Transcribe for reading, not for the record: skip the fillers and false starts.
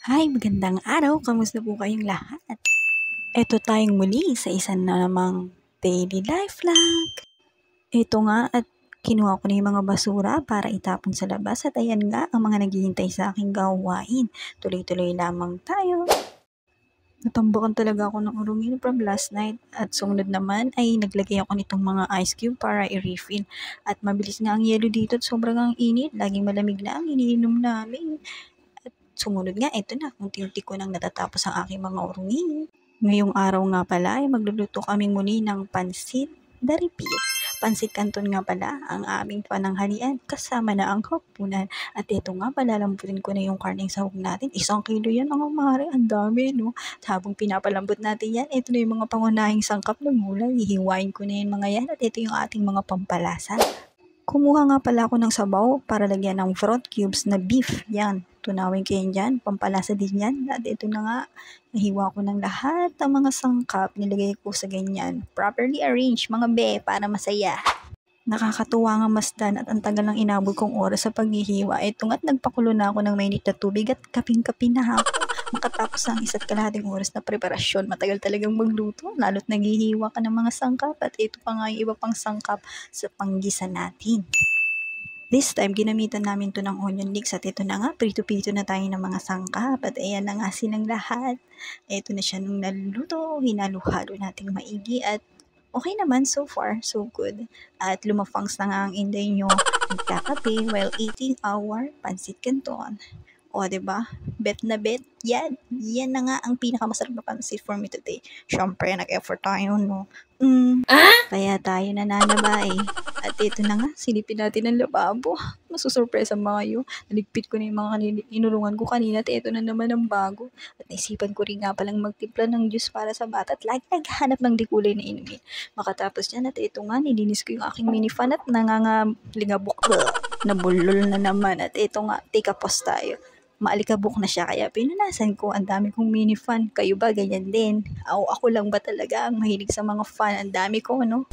Hi, magandang araw. Kamusta po kayong lahat? Eto tayong muli sa isa na namang daily life vlog. Eto nga at kinuha ko na yung mga basura para itapon sa labas at ayan nga ang mga naghihintay sa aking gawain. Tuloy-tuloy lamang tayo. Natambakan talaga ako ng urungin from last night at sumunod naman ay naglagay ako nitong mga ice cube para i-refill. At mabilis nga ang yelo dito at sobrang ang init. Laging malamig lang iniinom namin. Sumunod nga, eto na, unti-unti ko nang natatapos ang aking mga urungin. Ngayong araw nga pala ay magluluto kami muli ng pansit the repeat. Pansit Canton nga pala ang aming pananghalian kasama na ang hapunan. At ito nga, palalambutin ko na yung karneng sahog natin. 1 kilo yan mga mare, ang dami no. Habang pinapalambot natin yan, ito na yung mga pangunahing sangkap ng gulay. Hihiwain ko na yan mga yan at ito yung ating mga pampalasa. Kumuha nga pala ako ng sabaw para lagyan ng front cubes na beef. Yan, tunawin ko yan dyan. Pampalasa din yan. At ito na nga, nahiwa ko ng lahat ng mga sangkap. Nilagay ko sa ganyan. Properly arranged, mga be, para masaya. Nakakatuwa nga masdan at ang tagal ng inabot kong oras sa paghihiwa. Ito nga't nagpakulo na ako ng mainit na tubig at kaping-kapi na ako. Makatapos ang 1.5 oras na preparasyon. Matagal talagang magluto, lalo't naghihiwa ka ng mga sangkap at ito pa nga yung iba pang sangkap sa panggisa natin. This time, ginamitan namin to ng onion leeks at ito na nga, prito-prito na tayo ng mga sangkap at ayan na nga silang lahat. Ito na siya nung naluluto, hinalo-halo nating maigi at okay naman so far, so good. At lumafangs na nga ang inday nyo, nagkakape while eating our pansit canton. O, diba? Bet na bet. Yan na nga ang pinakamasarap na pansit for me today. Siyempre, nag-effort tayo, no? Kaya tayo nananabay. At ito na nga, silipin natin ang lababo. Masusurpresa mga yun. Naligpit ko na yung mga inulungan ko kanina at ito na naman ang bago. At naisipan ko rin nga palang magtimpla ng juice para sa bata at lagi naghanap ng dikulay na inumin. Makatapos yan at ito nga, nilinis ko yung aking mini fan at nangangalingabok. Nabulol na naman at ito nga, take a pause tayo. Maalikabok na siya kaya pinunasan ko. Ang dami kong mini fan. Kayo ba ganyan din? Ako lang ba talaga ang mahilig sa mga fan? Ang dami ko, no?